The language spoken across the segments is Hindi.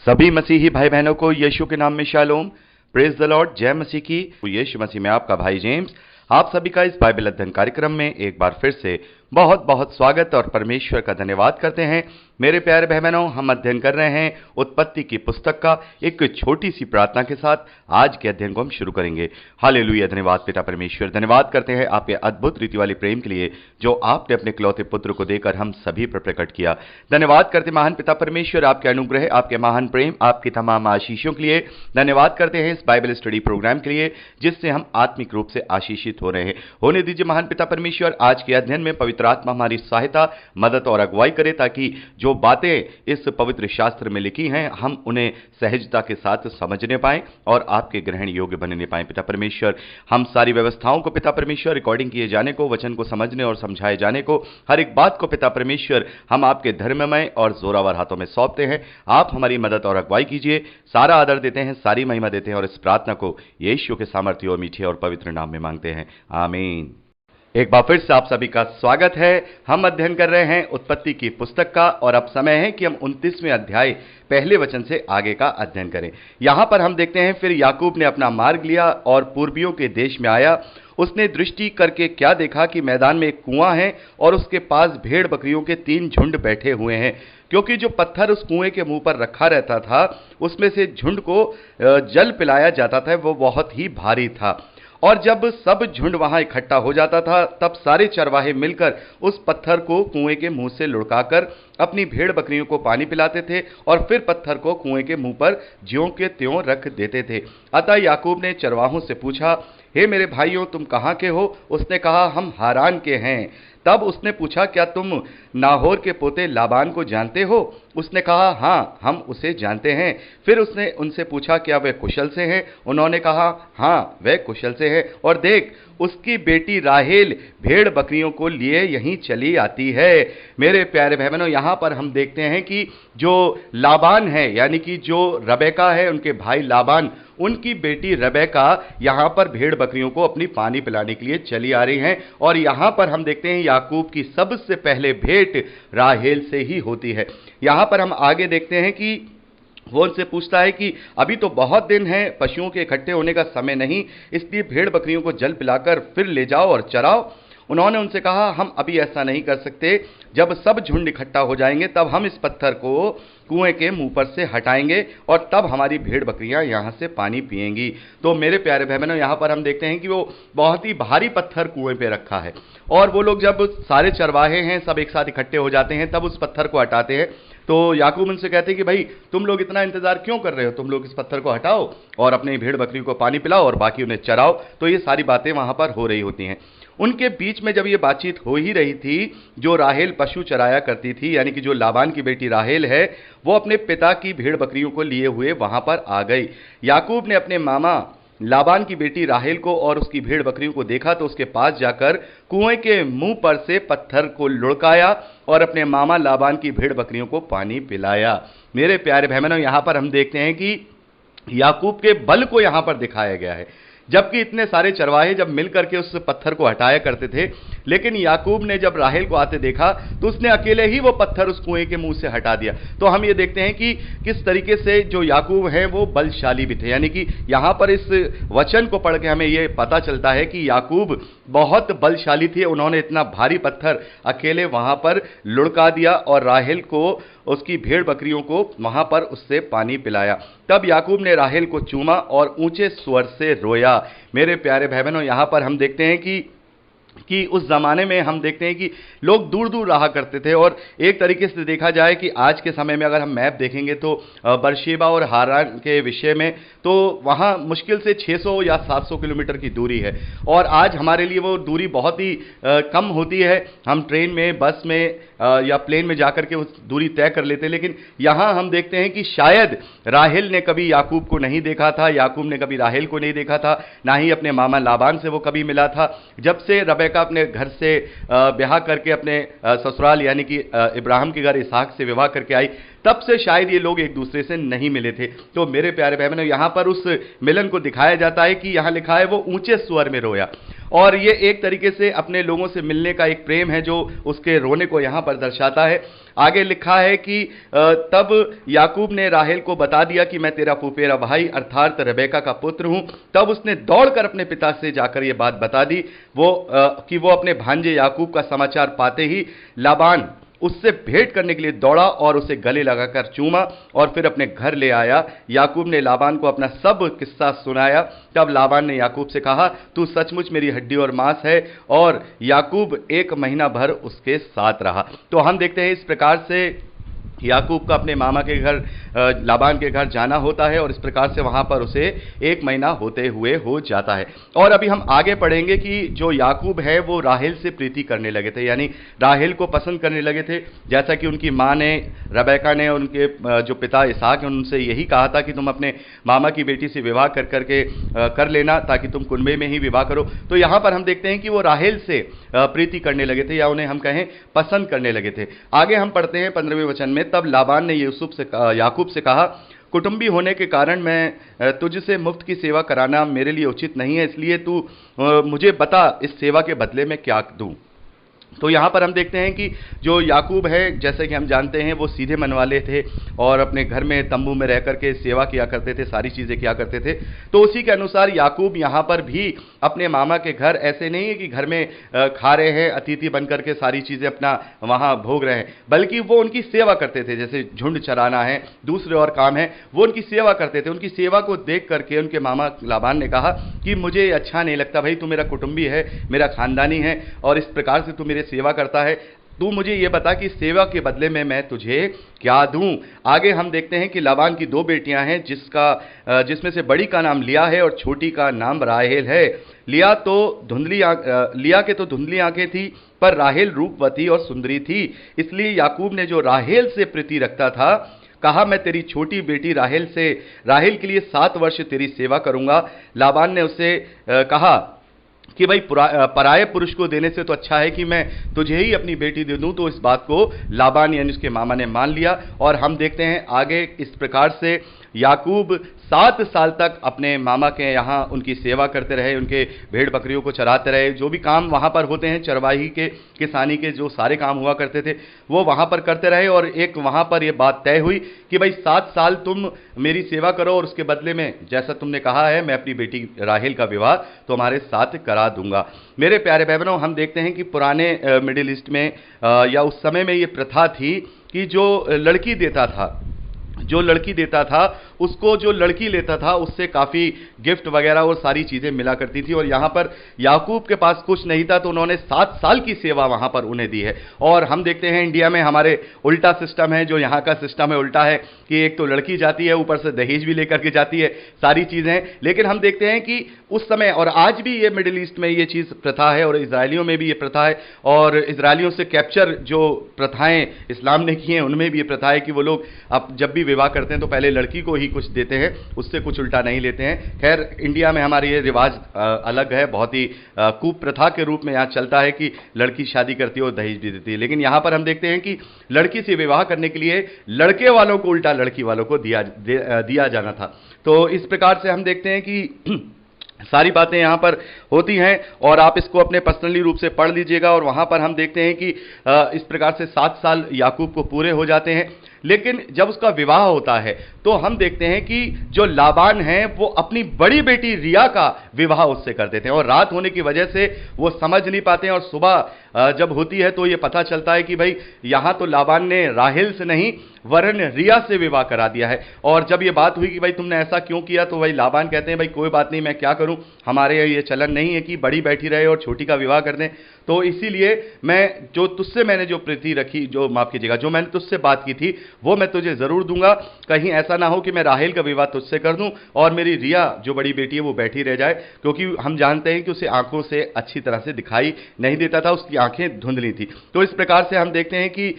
सभी मसीही भाई बहनों को यीशु के नाम में शालोम। Praise the lord. जय मसीह की। यीशु मसीह में आपका भाई जेम्स आप सभी का इस बाइबल अध्ययन कार्यक्रम में एक बार फिर से बहुत बहुत स्वागत और परमेश्वर का धन्यवाद करते हैं। मेरे प्यारे भाई बहनों, हम अध्ययन कर रहे हैं उत्पत्ति की पुस्तक का। एक छोटी सी प्रार्थना के साथ आज के अध्ययन को हम शुरू करेंगे। हालेलुया। धन्यवाद पिता परमेश्वर, धन्यवाद करते हैं आपके अद्भुत रीति वाले प्रेम के लिए जो आपने अपने इकलौते पुत्र को देकर हम सभी पर प्रकट किया। धन्यवाद करते महान पिता परमेश्वर आपके अनुग्रह, आपके महान प्रेम, आपकी तमाम आशीषों के लिए। धन्यवाद करते हैं इस बाइबल स्टडी प्रोग्राम के लिए जिससे हम आत्मिक रूप से आशीषित हो रहे हैं। होने दीजिए महान पिता परमेश्वर आज के अध्ययन में पवित्र आत्मा हमारी सहायता, मदद और अगुवाई करे ताकि जो बातें इस पवित्र शास्त्र में लिखी हैं हम उन्हें सहजता के साथ समझने पाएं और आपके ग्रहण योग्य बनने पाएं। पिता परमेश्वर, हम सारी व्यवस्थाओं को पिता परमेश्वर रिकॉर्डिंग किए जाने को, वचन को समझने और समझाए जाने को, हर एक बात को पिता परमेश्वर हम आपके धर्ममय और जोरावर हाथों में सौंपते हैं। आप हमारी मदद और अगुवाई कीजिए। सारा आदर देते हैं, सारी महिमा देते हैं और इस प्रार्थना को यीशु के सामर्थ्य और मीठे और पवित्र नाम में मांगते हैं, आमीन। एक बार फिर से आप सभी का स्वागत है। हम अध्ययन कर रहे हैं उत्पत्ति की पुस्तक का और अब समय है कि हम 29वें अध्याय पहले वचन से आगे का अध्ययन करें। यहां पर हम देखते हैं, फिर याकूब ने अपना मार्ग लिया और पूर्वियों के देश में आया। उसने दृष्टि करके क्या देखा कि मैदान में एक कुआं है और उसके पास भेड़ बकरियों के 3 झुंड बैठे हुए हैं, क्योंकि जो पत्थर उस कुएं के मुंह पर रखा रहता था उसमें से झुंड को जल पिलाया जाता था, वो बहुत ही भारी था। और जब सब झुंड वहां इकट्ठा हो जाता था तब सारे चरवाहे मिलकर उस पत्थर को कुएं के मुंह से लुढ़काकर अपनी भेड़ बकरियों को पानी पिलाते थे और फिर पत्थर को कुएं के मुंह पर ज्यों के त्यों रख देते थे। अतः याकूब ने चरवाहों से पूछा, हे मेरे भाइयों, तुम कहाँ के हो? उसने कहा, हम हारान के हैं। तब उसने पूछा, क्या तुम नाहोर के पोते लाबान को जानते हो? उसने कहा, हाँ, हम उसे जानते हैं। फिर उसने उनसे पूछा, क्या वे कुशल से हैं? उन्होंने कहा, हाँ, वे कुशल से हैं। और देख, उसकी बेटी राहेल भेड़ बकरियों को लिए यहीं चली आती है। मेरे प्यारे भाई बहनों, यहाँ पर हम देखते हैं कि जो लाबान है, यानी कि जो रबेका है, उनके भाई लाबान, उनकी बेटी रबेका यहाँ पर भेड़ बकरियों को अपनी पानी पिलाने के लिए चली आ रही हैं। और यहाँ पर हम देखते हैं याकूब की सबसे पहले भेंट राहेल से ही होती है। यहाँ पर हम आगे देखते हैं कि वो उनसे पूछता है कि अभी तो बहुत दिन है, पशुओं के इकट्ठे होने का समय नहीं, इसलिए भेड़ बकरियों को जल पिलाकर फिर ले जाओ और चराओ। उन्होंने उनसे कहा, हम अभी ऐसा नहीं कर सकते। जब सब झुंड इकट्ठा हो जाएंगे तब हम इस पत्थर को कुएं के मुंह पर से हटाएंगे और तब हमारी भेड़ बकरियां यहां से पानी पिएंगी। तो मेरे प्यारे भाई बहनों, यहां पर हम देखते हैं कि वो बहुत ही भारी पत्थर कुएं पे रखा है और वो लोग जब सारे चरवाहे हैं सब एक साथ इकट्ठे हो जाते हैं तब उस पत्थर को हटाते हैं। तो याकूब उनसे कहते हैं कि भाई, तुम लोग इतना इंतजार क्यों कर रहे हो? तुम लोग इस पत्थर को हटाओ और अपनी भेड़ बकरी को पानी पिलाओ और बाकी उन्हें चराओ। तो ये सारी बातें वहां पर हो रही होती हैं। उनके बीच में जब ये बातचीत हो ही रही थी, जो राहेल पशु चराया करती थी, यानी कि जो लाबान की बेटी राहेल है, वो अपने पिता की भेड़ बकरियों को लिए हुए वहां पर आ गई। याकूब ने अपने मामा लाबान की बेटी राहेल को और उसकी भेड़ बकरियों को देखा तो उसके पास जाकर कुएं के मुंह पर से पत्थर को लुढ़काया और अपने मामा लाबान की भेड़ बकरियों को पानी पिलाया। मेरे प्यारे भाई बहनों, यहां पर हम देखते हैं कि याकूब के बल को यहां पर दिखाया गया है, जबकि इतने सारे चरवाहे जब मिल करके उस पत्थर को हटाया करते थे, लेकिन याकूब ने जब राहेल को आते देखा तो उसने अकेले ही वो पत्थर उस कुएं के मुंह से हटा दिया। तो हम ये देखते हैं कि किस तरीके से जो याकूब हैं वो बलशाली भी थे। यानी कि यहाँ पर इस वचन को पढ़ के हमें ये पता चलता है कि याकूब बहुत बलशाली थे। उन्होंने इतना भारी पत्थर अकेले वहां पर लुढ़का दिया और राहेल को, उसकी भेड़ बकरियों को वहां पर उससे पानी पिलाया। तब याकूब ने राहेल को चूमा और ऊंचे स्वर से रोया। मेरे प्यारे भाई बहनों, यहां पर हम देखते हैं कि उस ज़माने में हम देखते हैं कि लोग दूर दूर रहा करते थे और एक तरीके से देखा जाए कि आज के समय में अगर हम मैप देखेंगे तो बरशेबा और हारान के विषय में तो वहाँ मुश्किल से 600 या 700 किलोमीटर की दूरी है और आज हमारे लिए वो दूरी बहुत ही कम होती है। हम ट्रेन में, बस में या प्लेन में जाकर के उस दूरी तय कर लेते हैं। लेकिन यहाँ हम देखते हैं कि शायद राहेल ने कभी याकूब को नहीं देखा था, याकूब ने कभी राहेल को नहीं देखा था, ना ही अपने मामा लाबान से वो कभी मिला था। जब से रबेका अपने घर से ब्याह करके अपने ससुराल यानी कि इब्राहिम के घर इसहाक से विवाह करके आई, तब से शायद ये लोग एक दूसरे से नहीं मिले थे। तो मेरे प्यारे भाई बहनों, यहाँ पर उस मिलन को दिखाया जाता है कि यहाँ लिखा है वो ऊंचे स्वर में रोया। और ये एक तरीके से अपने लोगों से मिलने का एक प्रेम है जो उसके रोने को यहां पर दर्शाता है। आगे लिखा है कि तब याकूब ने राहेल को बता दिया कि मैं तेरा फुफेरा भाई अर्थात रेबेका का पुत्र हूं। तब उसने दौड़कर अपने पिता से जाकर यह बात बता दी कि वो अपने भांजे याकूब का समाचार पाते ही लाबान उससे भेंट करने के लिए दौड़ा और उसे गले लगाकर चूमा और फिर अपने घर ले आया। याकूब ने लाबान को अपना सब किस्सा सुनाया। तब लाबान ने याकूब से कहा, तू सचमुच मेरी हड्डी और मांस है। और याकूब 1 महीना भर उसके साथ रहा। तो हम देखते हैं इस प्रकार से याकूब का अपने मामा के घर लाबान के घर जाना होता है और इस प्रकार से वहां पर उसे 1 महीना होते हुए हो जाता है। और अभी हम आगे पढ़ेंगे कि जो याकूब है वो राहेल से प्रीति करने लगे थे, यानी राहेल को पसंद करने लगे थे। जैसा कि उनकी माँ ने, रेबेका ने, उनके जो पिता इसहाक हैं उनसे यही कहा था कि तुम अपने मामा की बेटी से विवाह कर लेना ताकि तुम कुनबे में ही विवाह करो। तो यहां पर हम देखते हैं कि वो राहेल से प्रीति करने लगे थे, या उन्हें हम कहें पसंद करने लगे थे। आगे हम पढ़ते हैं 15वें वचन में, तब लाबान ने याकूब से कहा, कुटुंबी होने के कारण मैं तुझसे मुफ्त की सेवा कराना मेरे लिए उचित नहीं है, इसलिए तू मुझे बता इस सेवा के बदले में क्या दूं। तो यहाँ पर हम देखते हैं कि जो याकूब है, जैसे कि हम जानते हैं, वो सीधे मन वाले थे और अपने घर में तंबू में रह करके सेवा किया करते थे, सारी चीज़ें किया करते थे। तो उसी के अनुसार याकूब यहाँ पर भी अपने मामा के घर, ऐसे नहीं है कि घर में खा रहे हैं, अतिथि बन करके सारी चीज़ें अपना वहाँ भोग रहे हैं, बल्कि वो उनकी सेवा करते थे। जैसे झुंड चराना है, दूसरे और काम है, वो उनकी सेवा करते थे। उनकी सेवा को देख करके उनके मामा लाबान ने कहा कि मुझे अच्छा नहीं लगता, भाई तू मेरा कुटुंबी है, मेरा खानदानी है और इस प्रकार से तू मेरे सेवा करता है, तू मुझे यह बता कि सेवा के बदले में मैं तुझे क्या दूं। आगे हम देखते हैं कि लाबान की 2 बेटियां हैं, जिसमें से बड़ी का नाम लिया है और छोटी का नाम राहेल है। लिया के तो धुंधली आंखें थी, पर राहेल रूपवती और सुंदरी थी। इसलिए याकूब ने जो राहेल से प्रीति रखता था, कहा, मैं तेरी छोटी बेटी राहेल के लिए 7 वर्ष तेरी सेवा करूंगा। लाबान ने उससे कहा कि भाई पराये पुरुष को देने से तो अच्छा है कि मैं तुझे ही अपनी बेटी दे दूं। तो इस बात को लाबान यानी उसके मामा ने मान लिया। और हम देखते हैं आगे इस प्रकार से याकूब 7 साल तक अपने मामा के यहाँ उनकी सेवा करते रहे, उनके भेड़ बकरियों को चराते रहे, जो भी काम वहाँ पर होते हैं, चरवाही के, किसानी के जो सारे काम हुआ करते थे वो वहाँ पर करते रहे। और एक वहाँ पर ये बात तय हुई कि भाई 7 साल तुम मेरी सेवा करो और उसके बदले में जैसा तुमने कहा है मैं अपनी बेटी राहेल का विवाह तुम्हारे साथ करा दूंगा। मेरे प्यारे भाई बहनों, हम देखते हैं कि पुराने मिडिल ईस्ट में या उस समय में ये प्रथा थी कि जो लड़की देता था उसको जो लड़की लेता था उससे काफ़ी गिफ्ट वगैरह और सारी चीज़ें मिला करती थी। और यहाँ पर याकूब के पास कुछ नहीं था तो उन्होंने 7 साल की सेवा वहाँ पर उन्हें दी है। और हम देखते हैं इंडिया में हमारे उल्टा सिस्टम है, जो यहाँ का सिस्टम है उल्टा है कि एक तो लड़की जाती है, ऊपर से दहेज भी लेकर के जाती है, सारी चीज़ें। लेकिन हम देखते हैं कि उस समय और आज भी ये मिडिल ईस्ट में ये चीज़ प्रथा है और इजरायलियों में भी ये प्रथा है। और इजरायलियों से कैप्चर जो प्रथाएँ इस्लाम ने की हैं उनमें भी ये प्रथा है कि वो लोग अब जब भी विवाह करते हैं तो पहले लड़की को ही कुछ देते हैं, उससे कुछ उल्टा नहीं लेते हैं। खैर इंडिया में हमारे ये रिवाज अलग है, बहुत ही कुप्रथा के रूप में यहाँ चलता है कि लड़की शादी करती है और दहेज भी देती है। लेकिन यहाँ पर हम देखते हैं कि लड़की से विवाह करने के लिए लड़के वालों को उल्टा लड़की वालों को दिया जाना था। तो इस प्रकार से हम देखते हैं कि सारी बातें यहाँ पर होती हैं और आप इसको अपने पर्सनली रूप से पढ़ लीजिएगा। और वहाँ पर हम देखते हैं कि इस प्रकार से 7 साल याकूब को पूरे हो जाते हैं। लेकिन जब उसका विवाह होता है तो हम देखते हैं कि जो लाबान है वो अपनी बड़ी बेटी रिया का विवाह उससे कर देते हैं। और रात होने की वजह से वो समझ नहीं पाते हैं और सुबह जब होती है तो ये पता चलता है कि भाई यहाँ तो लाबान ने राहेल से नहीं वरन रिया से विवाह करा दिया है। और जब ये बात हुई कि भाई तुमने ऐसा क्यों किया, तो भाई लाबान कहते हैं भाई कोई बात नहीं, मैं क्या करूं, हमारे यहाँ ये चलन नहीं है कि बड़ी बैठी रहे और छोटी का विवाह कर दें। तो इसीलिए मैंने जो प्रीति रखी, जो माफ कीजिएगा, जो मैंने तुझसे बात की थी वो मैं तुझे जरूर दूंगा। कहीं ऐसा ना हो कि मैं राहेल का विवाह तुझसे कर दूं और मेरी रिया जो बड़ी बेटी है वो बैठी रह जाए, क्योंकि हम जानते हैं कि उसे आंखों से अच्छी तरह से दिखाई नहीं देता था, उसकी आंखें धुंधली थी। तो इस प्रकार से हम देखते हैं कि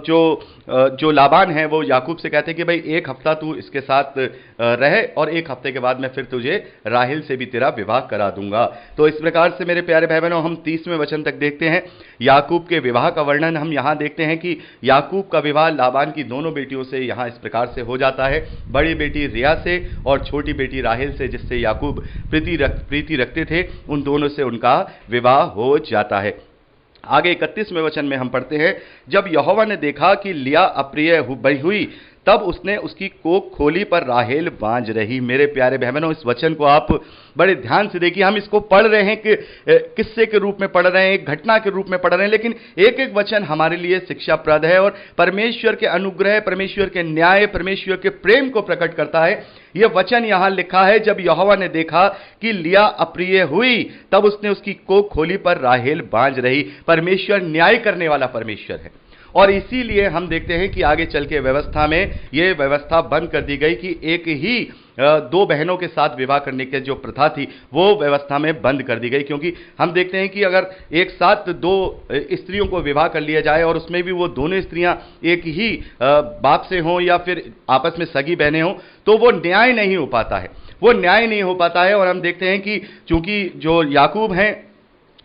जो लाबान है वो याकूब से कहते हैं कि भाई 1 हफ्ता तू इसके साथ रहे और 1 हफ्ते के बाद मैं फिर तुझे राहेल से भी तेरा विवाह करा दूंगा। तो इस प्रकार से मेरे प्यारे भाई बहनों हम 30वें वचन तक देखते हैं। याकूब के विवाह का वर्णन हम यहाँ देखते हैं कि याकूब का विवाह लाबान की दोनों बेटियों से यहाँ इस प्रकार से हो जाता है, बड़ी बेटी रिया से और छोटी बेटी राहेल से, जिससे याकूब प्रीति रखते थे, उन दोनों से उनका विवाह हो जाता है। आगे 31वें वचन में हम पढ़ते हैं, जब यहोवा ने देखा कि लिया अप्रिय हुई, तब उसने उसकी कोख खोली पर राहेल बांझ रही। मेरे प्यारे बहनों, इस वचन को आप बड़े ध्यान से देखिए। हम इसको पढ़ रहे हैं कि किस्से के रूप में पढ़ रहे हैं, एक घटना के रूप में पढ़ रहे हैं, लेकिन एक एक वचन हमारे लिए शिक्षाप्रद है और परमेश्वर के अनुग्रह, परमेश्वर के न्याय, परमेश्वर के प्रेम को प्रकट करता है। यह वचन यहां लिखा है, जब यहोवा ने देखा कि लिया अप्रिय हुई, तब उसने उसकी कोख खोली पर राहेल बांझ रही। परमेश्वर न्याय करने वाला परमेश्वर है और इसीलिए हम देखते हैं कि आगे चल के व्यवस्था में यह व्यवस्था बंद कर दी गई कि एक ही दो बहनों के साथ विवाह करने की जो प्रथा थी वो व्यवस्था में बंद कर दी गई, क्योंकि हम देखते हैं कि अगर एक साथ दो स्त्रियों को विवाह कर लिया जाए और उसमें भी वो दोनों स्त्रियां एक ही बाप से हों या फिर आपस में सगी बहनें हों, तो वो न्याय नहीं हो पाता है, वो न्याय नहीं हो पाता है। और हम देखते हैं कि चूंकि जो याकूब हैं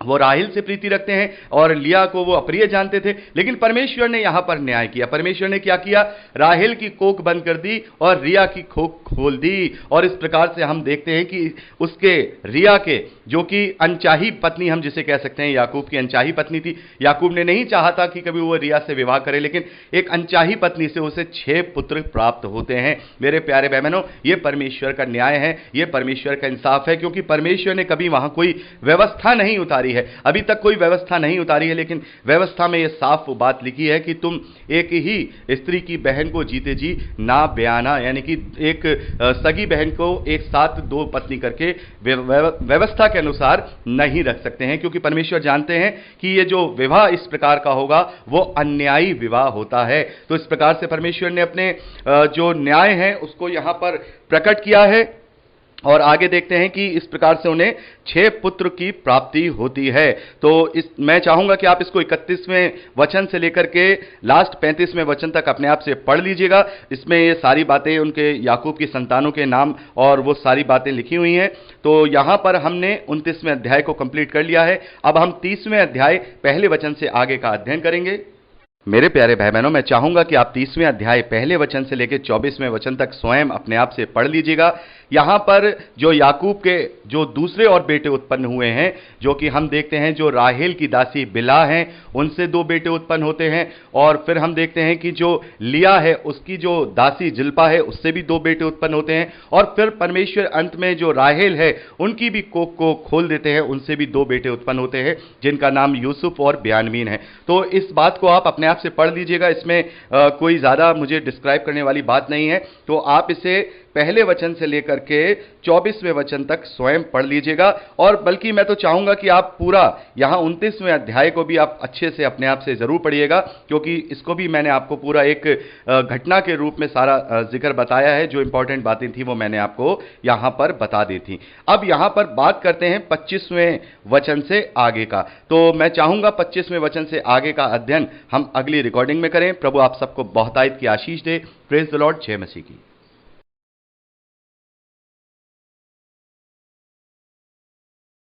वो राहेल से प्रीति रखते हैं और लिया को वो अप्रिय जानते थे, लेकिन परमेश्वर ने यहां पर न्याय किया। परमेश्वर ने क्या किया? राहेल की कोख बंद कर दी और रिया की कोख खोल दी। और इस प्रकार से हम देखते हैं कि उसके रिया के, जो कि अनचाही पत्नी हम जिसे कह सकते हैं, याकूब की अनचाही पत्नी थी। याकूब ने नहीं चाहा था कि कभी वो रिया से विवाह करे, लेकिन एक अनचाही पत्नी से उसे 6 पुत्र प्राप्त होते हैं। मेरे प्यारे बहनों, ये परमेश्वर का न्याय है, ये परमेश्वर का इंसाफ है, क्योंकि परमेश्वर ने कभी वहां कोई व्यवस्था नहीं उतारी है, अभी तक कोई व्यवस्था नहीं उतारी है, लेकिन व्यवस्था में यह साफ बात लिखी है कि तुम एक ही स्त्री की बहन को जीते जी ना बयाना, यानी कि एक सगी बहन को एक साथ 2 पत्नी करके व्यवस्था के अनुसार नहीं रख सकते हैं, क्योंकि परमेश्वर जानते हैं कि ये जो विवाह इस प्रकार का होगा वो अन्यायी विवाह होता है। तो इस प्रकार से परमेश्वर ने अपने जो न्याय है उसको यहां पर प्रकट किया है। और आगे देखते हैं कि इस प्रकार से उन्हें 6 पुत्र की प्राप्ति होती है। तो मैं चाहूंगा कि आप इसको 31वें वचन से लेकर के लास्ट 35वें वचन तक अपने आप से पढ़ लीजिएगा। इसमें ये सारी बातें, उनके याकूब की संतानों के नाम और वो सारी बातें लिखी हुई हैं। तो यहां पर हमने 29वें अध्याय को कंप्लीट कर लिया है। अब हम 30वें अध्याय पहले वचन से आगे का अध्ययन करेंगे। मेरे प्यारे भाई बहनों, मैं चाहूंगा कि आप 30वें अध्याय पहले वचन से लेकर 24वें वचन तक स्वयं अपने आप से पढ़ लीजिएगा। यहां पर जो याकूब के जो दूसरे और बेटे उत्पन्न हुए हैं, जो कि हम देखते हैं जो राहेल की दासी बिला हैं, उनसे 2 बेटे उत्पन्न होते हैं। और फिर हम देखते हैं कि जो लिया है उसकी जो दासी जिल्पा है उससे भी 2 बेटे उत्पन्न होते हैं। और फिर परमेश्वर अंत में जो राहेल है उनकी भी कोख को खोल देते हैं, उनसे भी 2 बेटे उत्पन्न होते हैं जिनका नाम यूसुफ और बियानमीन है। तो इस बात को आप अपने आप से पढ़ लीजिएगा, इसमें कोई ज्यादा मुझे डिस्क्राइब करने वाली बात नहीं है। तो आप इसे पहले वचन से लेकर के 24वें वचन तक स्वयं पढ़ लीजिएगा। और बल्कि मैं तो चाहूंगा कि आप पूरा यहां 29वें अध्याय को भी आप अच्छे से अपने आप से जरूर पढ़िएगा, क्योंकि इसको भी मैंने आपको पूरा एक घटना के रूप में सारा जिक्र बताया है। जो इंपॉर्टेंट बातें थी वो मैंने आपको यहां पर बता दी थी। अब यहां पर बात करते हैं 25वें वचन से आगे का। तो मैं चाहूंगा 25वें वचन से आगे का अध्ययन हम अगली रिकॉर्डिंग में करें। प्रभु आप सबको बहुतायत की आशीष दे। Praise the lord. जय मसीह की।